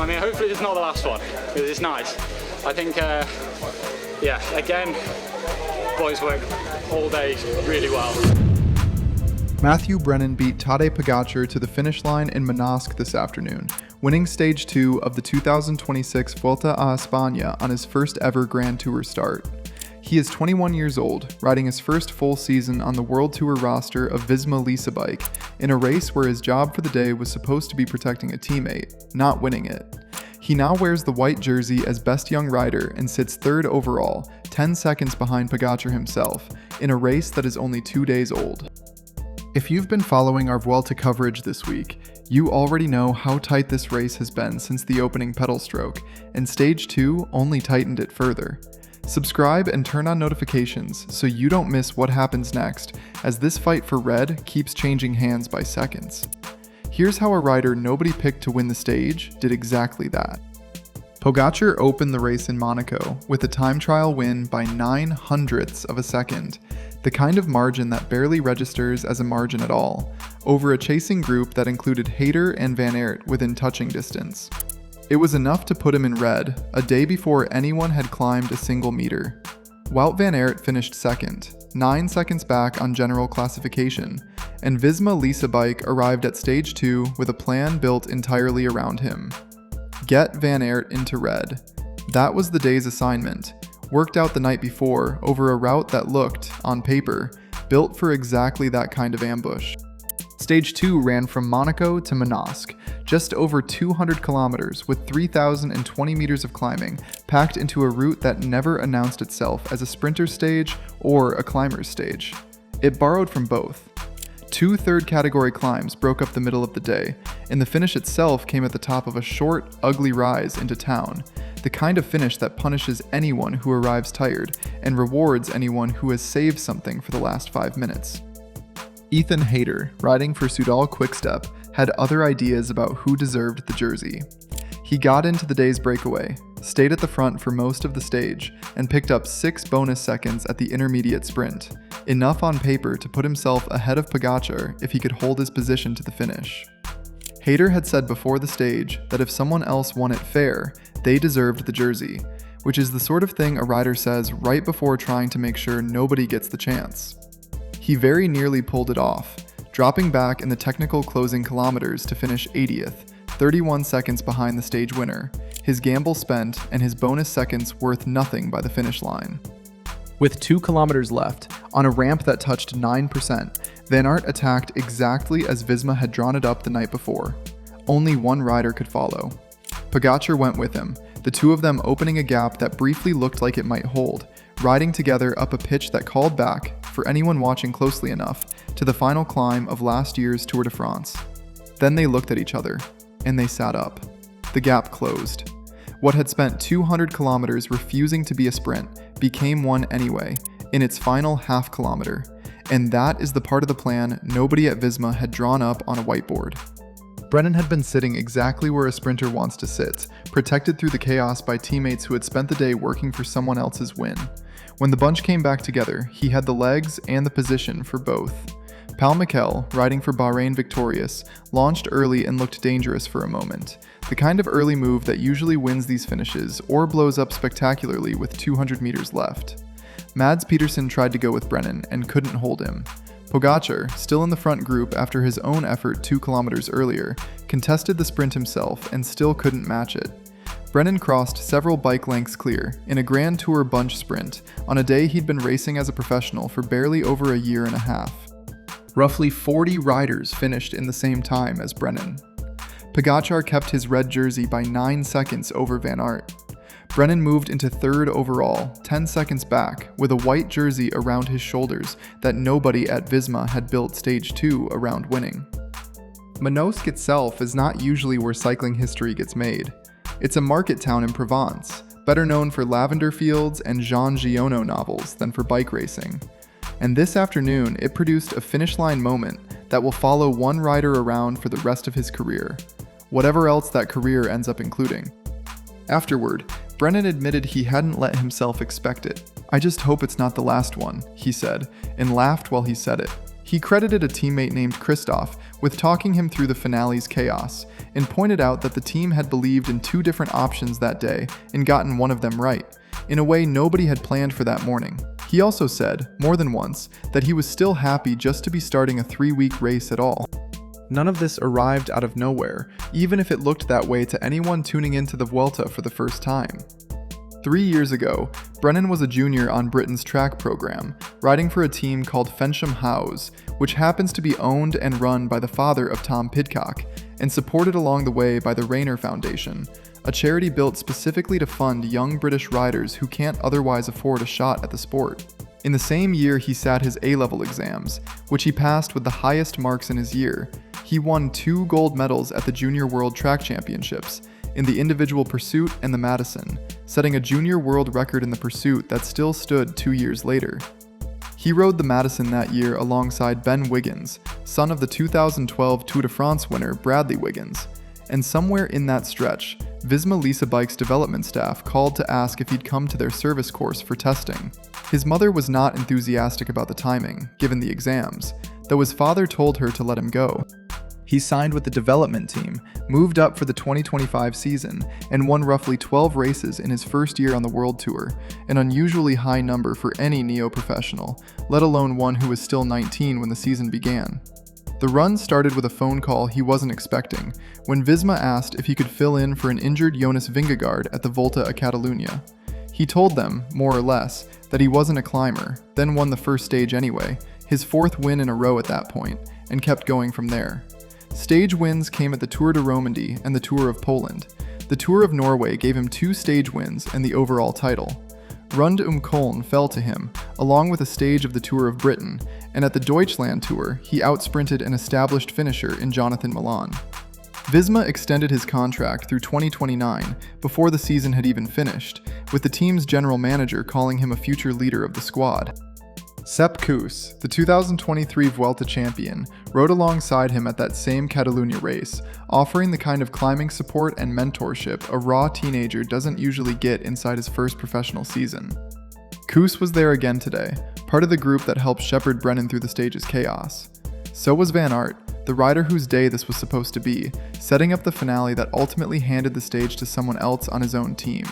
I mean, hopefully it's not the last one, because it's nice. I think, yeah, again, boys work all day really well. Matthew Brennan beat Tadej Pogačar to the finish line in Manosque this afternoon, winning stage 2 of the 2026 Vuelta a España on his first ever Grand Tour start. He is 21 years old, riding his first full season on the World Tour roster of Visma-Lease bike, in a race where his job for the day was supposed to be protecting a teammate, not winning it. He now wears the white jersey as best young rider and sits third overall, 10 seconds behind Pogačar himself, in a race that is only 2 days old. If you've been following our Vuelta coverage this week, you already know how tight this race has been since the opening pedal stroke, and Stage 2 only tightened it further. Subscribe and turn on notifications so you don't miss what happens next, as this fight for red keeps changing hands by seconds. Here's how a rider nobody picked to win the stage did exactly that. Pogačar opened the race in Monaco with a time trial win by 0.09 of a second, the kind of margin that barely registers as a margin at all, over a chasing group that included Hayter and Van Aert within touching distance. It was enough to put him in red, a day before anyone had climbed a single meter. Wout van Aert finished second, 9 seconds back on general classification, and Visma-Lease bike arrived at stage 2 with a plan built entirely around him. Get Van Aert into red. That was the day's assignment, worked out the night before over a route that looked, on paper, built for exactly that kind of ambush. Stage 2 ran from Monaco to Manosque, just over 200 kilometers with 3,020 meters of climbing, packed into a route that never announced itself as a sprinter stage or a climber's stage. It borrowed from both. 2 third-category climbs broke up the middle of the day, and the finish itself came at the top of a short, ugly rise into town, the kind of finish that punishes anyone who arrives tired and rewards anyone who has saved something for the last 5 minutes. Ethan Hayter, riding for Soudal Quickstep, had other ideas about who deserved the jersey. He got into the day's breakaway, stayed at the front for most of the stage, and picked up 6 bonus seconds at the intermediate sprint, enough on paper to put himself ahead of Pogačar if he could hold his position to the finish. Hayter had said before the stage that if someone else won it fair, they deserved the jersey, which is the sort of thing a rider says right before trying to make sure nobody gets the chance. He very nearly pulled it off, dropping back in the technical closing kilometers to finish 80th, 31 seconds behind the stage winner, his gamble spent and his bonus seconds worth nothing by the finish line. With 2 kilometers left, on a ramp that touched 9%, Van Aert attacked exactly as Visma had drawn it up the night before. Only one rider could follow. Pogačar went with him, the two of them opening a gap that briefly looked like it might hold, riding together up a pitch that called back, for anyone watching closely enough, to the final climb of last year's Tour de France. Then they looked at each other, and they sat up. The gap closed. What had spent 200 kilometers refusing to be a sprint became one anyway, in its final half kilometer, and that is the part of the plan nobody at Visma had drawn up on a whiteboard. Brennan had been sitting exactly where a sprinter wants to sit, protected through the chaos by teammates who had spent the day working for someone else's win. When the bunch came back together, he had the legs and the position for both. Pal Miquel, riding for Bahrain Victorious, launched early and looked dangerous for a moment, the kind of early move that usually wins these finishes or blows up spectacularly with 200 meters left. Mads Pedersen tried to go with Brennan and couldn't hold him. Pogačar, still in the front group after his own effort 2 kilometers earlier, contested the sprint himself and still couldn't match it. Brennan crossed several bike lengths clear in a Grand Tour bunch sprint on a day he'd been racing as a professional for barely over a year and a half. Roughly 40 riders finished in the same time as Brennan. Pogačar kept his red jersey by 9 seconds over Van Aert. Brennan moved into third overall, 10 seconds back, with a white jersey around his shoulders that nobody at Visma had built stage 2 around winning. Manosque itself is not usually where cycling history gets made. It's a market town in Provence, better known for lavender fields and Jean Giono novels than for bike racing. And this afternoon, it produced a finish line moment that will follow one rider around for the rest of his career, whatever else that career ends up including. Afterward, Brennan admitted he hadn't let himself expect it. "I just hope it's not the last one," he said, and laughed while he said it. He credited a teammate named Christoph with talking him through the finale's chaos, and pointed out that the team had believed in 2 different options that day and gotten one of them right, in a way nobody had planned for that morning. He also said, more than once, that he was still happy just to be starting a 3-week race at all. None of this arrived out of nowhere, even if it looked that way to anyone tuning into the Vuelta for the first time. 3 years ago, Brennan was a junior on Britain's track program, riding for a team called Fensham Howes, which happens to be owned and run by the father of Tom Pidcock, and supported along the way by the Rayner Foundation, a charity built specifically to fund young British riders who can't otherwise afford a shot at the sport. In the same year he sat his A-level exams, which he passed with the highest marks in his year. He won 2 gold medals at the Junior World Track Championships, in the individual pursuit and the Madison, setting a junior world record in the pursuit that still stood 2 years later. He rode the Madison that year alongside Ben Wiggins, son of the 2012 Tour de France winner Bradley Wiggins, and somewhere in that stretch, Visma-Lease bike's development staff called to ask if he'd come to their service course for testing. His mother was not enthusiastic about the timing, given the exams, though his father told her to let him go. He signed with the development team, moved up for the 2025 season, and won roughly 12 races in his first year on the World Tour, an unusually high number for any neo-professional, let alone one who was still 19 when the season began. The run started with a phone call he wasn't expecting, when Visma asked if he could fill in for an injured Jonas Vingegaard at the Volta a Catalunya. He told them, more or less, that he wasn't a climber, then won the first stage anyway, his 4th win in a row at that point, and kept going from there. Stage wins came at the Tour de Romandy and the Tour of Poland. The Tour of Norway gave him 2 stage wins and the overall title. Rund Köln fell to him, along with a stage of the Tour of Britain, and at the Deutschland Tour, he outsprinted an established finisher in Jonathan Milan. Visma extended his contract through 2029 before the season had even finished, with the team's general manager calling him a future leader of the squad. Sepp Kuss, the 2023 Vuelta champion, rode alongside him at that same Catalunya race, offering the kind of climbing support and mentorship a raw teenager doesn't usually get inside his first professional season. Kuss was there again today, part of the group that helped shepherd Brennan through the stage's chaos. So was Van Aert, the rider whose day this was supposed to be, setting up the finale that ultimately handed the stage to someone else on his own team.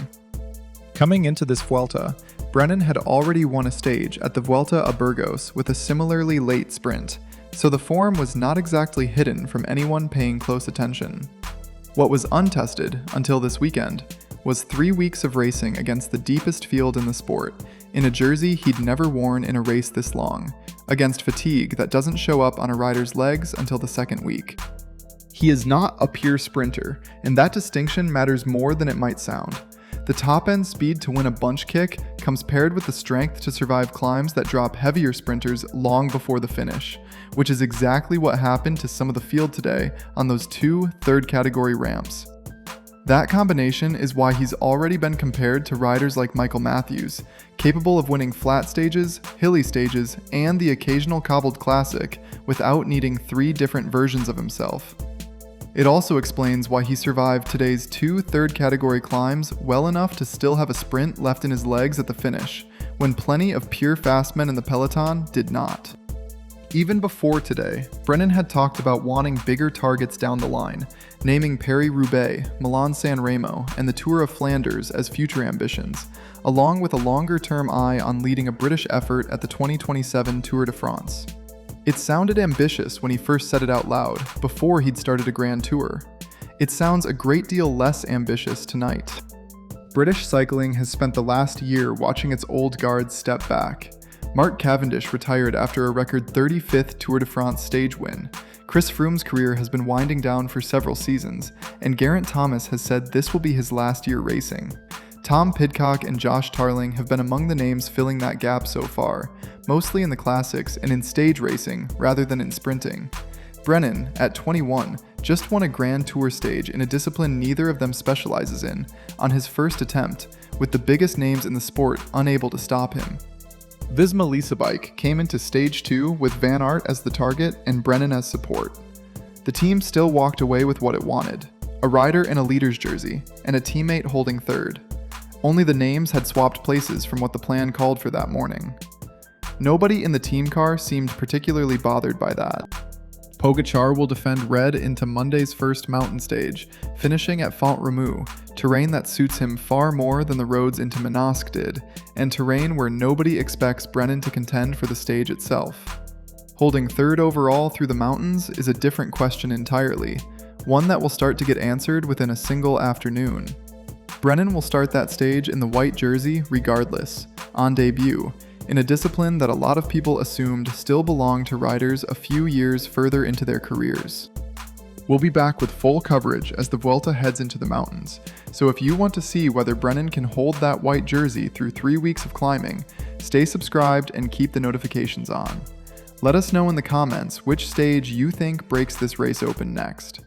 Coming into this Vuelta, Brennan had already won a stage at the Vuelta a Burgos with a similarly late sprint, so the form was not exactly hidden from anyone paying close attention. What was untested until this weekend was 3 weeks of racing against the deepest field in the sport, in a jersey he'd never worn in a race this long, against fatigue that doesn't show up on a rider's legs until the 2nd week. He is not a pure sprinter, and that distinction matters more than it might sound. The top-end speed to win a bunch kick comes paired with the strength to survive climbs that drop heavier sprinters long before the finish, which is exactly what happened to some of the field today on those 2 third-category ramps. That combination is why he's already been compared to riders like Michael Matthews, capable of winning flat stages, hilly stages, and the occasional cobbled classic without needing 3 different versions of himself. It also explains why he survived today's 2 third-category climbs well enough to still have a sprint left in his legs at the finish, when plenty of pure fast men in the peloton did not. Even before today, Brennan had talked about wanting bigger targets down the line, naming Paris-Roubaix, Milan-San Remo, and the Tour of Flanders as future ambitions, along with a longer-term eye on leading a British effort at the 2027 Tour de France. It sounded ambitious when he first said it out loud, before he'd started a Grand Tour. It sounds a great deal less ambitious tonight. British cycling has spent the last year watching its old guards step back. Mark Cavendish retired after a record 35th Tour de France stage win. Chris Froome's career has been winding down for several seasons, and Geraint Thomas has said this will be his last year racing. Tom Pidcock and Josh Tarling have been among the names filling that gap so far, mostly in the classics and in stage racing rather than in sprinting. Brennan, at 21, just won a Grand Tour stage in a discipline neither of them specializes in, on his first attempt, with the biggest names in the sport unable to stop him. Visma-Lease bike came into stage 2 with Van Aert as the target and Brennan as support. The team still walked away with what it wanted, a rider in a leader's jersey, and a teammate holding third. Only the names had swapped places from what the plan called for that morning. Nobody in the team car seemed particularly bothered by that. Pogačar will defend red into Monday's first mountain stage, finishing at Font-Romeu, terrain that suits him far more than the roads into Manosque did, and terrain where nobody expects Brennan to contend for the stage itself. Holding third overall through the mountains is a different question entirely, one that will start to get answered within a single afternoon. Brennan will start that stage in the white jersey regardless, on debut, in a discipline that a lot of people assumed still belonged to riders a few years further into their careers. We'll be back with full coverage as the Vuelta heads into the mountains, so if you want to see whether Brennan can hold that white jersey through 3 weeks of climbing, stay subscribed and keep the notifications on. Let us know in the comments which stage you think breaks this race open next.